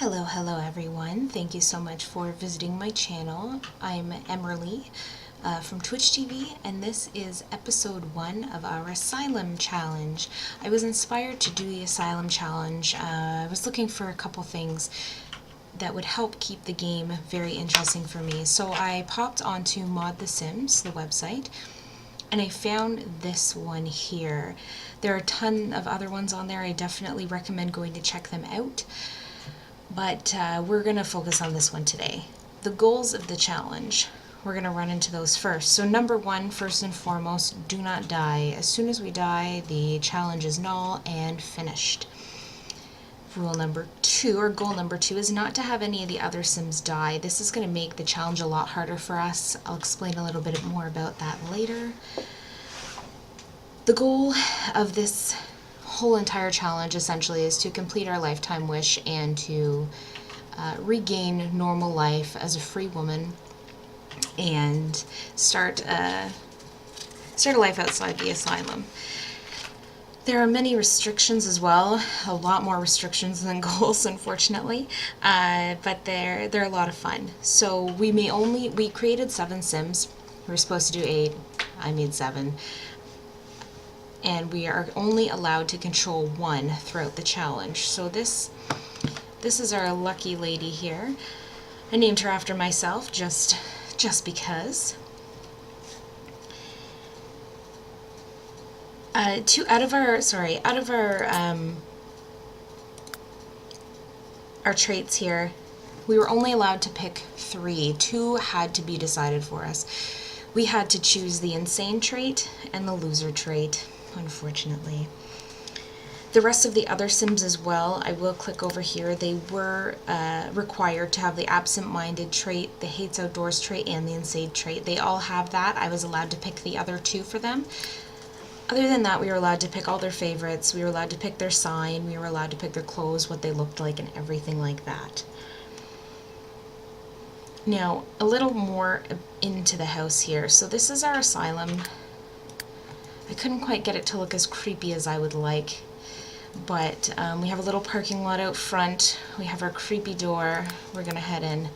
Hello everyone. Thank you so much for visiting my channel. I'm Emerly from Twitch TV, and this is episode 1 of our Asylum challenge. I was inspired to do the Asylum challenge. I was looking for a couple things that would help keep the game very interesting for me. So I popped onto Mod The Sims, the website, and I found this one here. There are a ton of other ones on there. I definitely recommend going to check them out. But we're going to focus on this one today. The goals of the challenge. We're going to run into those first. So number 1, first and foremost, do not die. As soon as we die, the challenge is null and finished. Rule number 2, or goal number 2, is not to have any of the other Sims die. This is going to make the challenge a lot harder for us. I'll explain a little bit more about that later. The goal of this whole entire challenge essentially is to complete our lifetime wish and to regain normal life as a free woman and start a life outside the asylum. There are many restrictions as well, a lot more restrictions than goals, unfortunately, but they're a lot of fun. So we created 7 Sims. We were supposed to do 8. I made 7. And we are only allowed to control 1 throughout the challenge. So this is our lucky lady here. I named her after myself just because. Out of our traits here, we were only allowed to pick 3. 2 had to be decided for us. We had to choose the insane trait and the loser trait, unfortunately. The rest of the other Sims as well, I will click over here. They were required to have the absent-minded trait, the hates outdoors trait, and the insane trait. They all have that. I was allowed to pick the other 2 for them. Other than that, we were allowed to pick all their favorites. We were allowed to pick their sign. We were allowed to pick their clothes, what they looked like, and everything like that. Now, a little more into the house here. So this is our asylum. I couldn't quite get it to look as creepy as I would like, but we have a little parking lot out front. We have our creepy door. We're going to head in.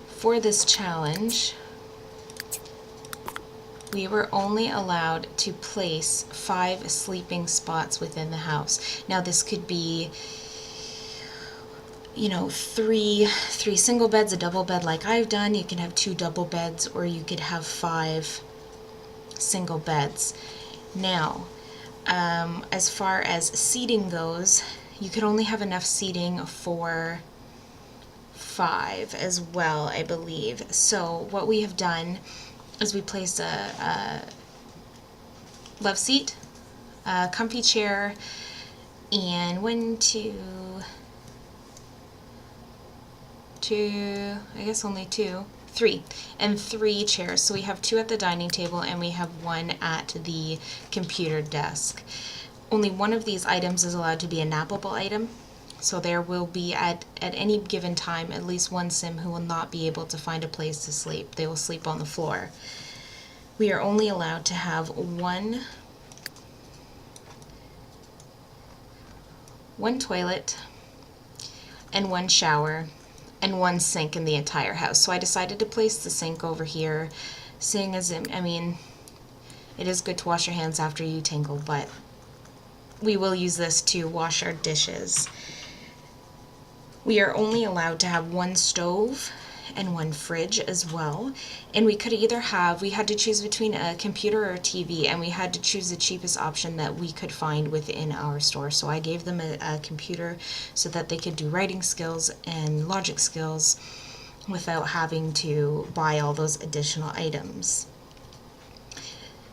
For this challenge, we were only allowed to place 5 sleeping spots within the house. Now this could be, you know, 3 single beds, a double bed like I've done. You can have 2 double beds, or you could have 5 single beds. Now, as far as seating goes, you could only have enough seating for 5 as well, I believe. So what we have done is we placed a love seat, a comfy chair, and 1, 2, I guess only 2, 3, and 3 chairs. So we have 2 at the dining table and we have 1 at the computer desk. Only one of these items is allowed to be a nappable item. So there will be at any given time at least 1 Sim who will not be able to find a place to sleep. They will sleep on the floor. We are only allowed to have one toilet and 1 shower and 1 sink in the entire house. So I decided to place the sink over here, seeing as, I mean, it is good to wash your hands after you tingle, but we will use this to wash our dishes. We are only allowed to have 1 stove and 1 fridge as well, and we could either have, we had to choose between a computer or a TV, and we had to choose the cheapest option that we could find within our store. So I gave them a computer so that they could do writing skills and logic skills without having to buy all those additional items.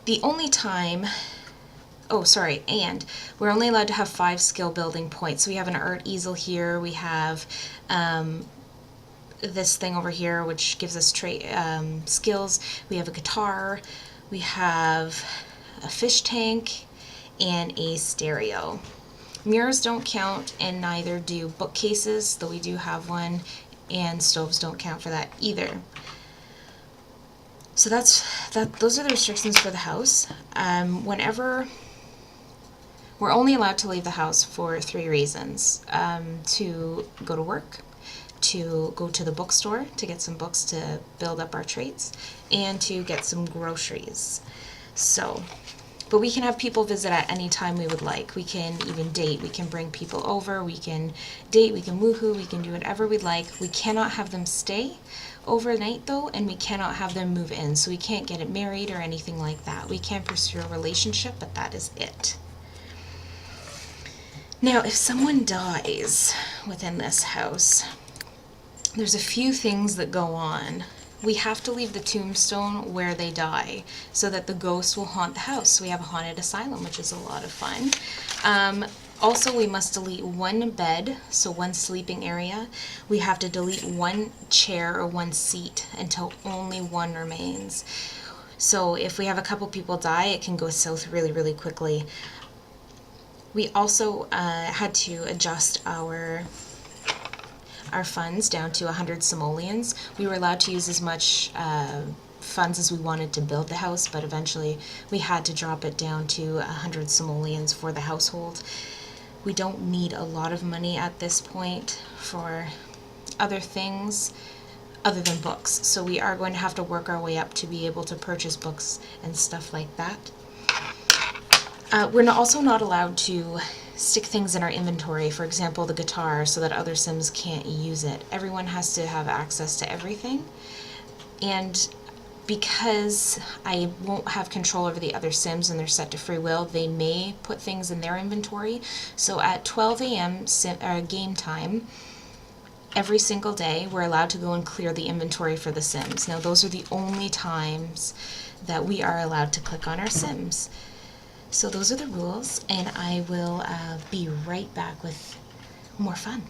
The only time, and we're only allowed to have 5 skill building points. So we have an art easel here, we have this thing over here which gives us skills, we have a guitar, we have a fish tank, and a stereo. Mirrors don't count, and neither do bookcases, though we do have one, and stoves don't count for that either. So those are the restrictions for the house. We're only allowed to leave the house for 3 reasons. To go to work, to go to the bookstore to get some books to build up our traits, and to get some groceries. So, but we can have people visit at any time we would like. We can even date. We can bring people over. We can date. We can woohoo. We can do whatever we'd like. We cannot have them stay overnight though, and we cannot have them move in. So we can't get married or anything like that. We can pursue a relationship, but that is it. Now, if someone dies within this house, there's a few things that go on. We have to leave the tombstone where they die so that the ghost will haunt the house. So we have a haunted asylum, which is a lot of fun. Also, we must delete 1 bed, so 1 sleeping area. We have to delete 1 chair or 1 seat until only 1 remains. So if we have a couple people die, it can go south really, really quickly. We also had to adjust our funds down to 100 simoleons. We were allowed to use as much funds as we wanted to build the house, but eventually we had to drop it down to 100 simoleons for the household. We don't need a lot of money at this point for other things other than books, so we are going to have to work our way up to be able to purchase books and stuff like that. We're also not allowed to stick things in our inventory, for example the guitar, so that other Sims can't use it. Everyone has to have access to everything, and because I won't have control over the other Sims and they're set to free will, they may put things in their inventory. So at 12 a.m. Game time, every single day, we're allowed to go and clear the inventory for the Sims. Now those are the only times that we are allowed to click on our Sims. So those are the rules, and I will be right back with more fun.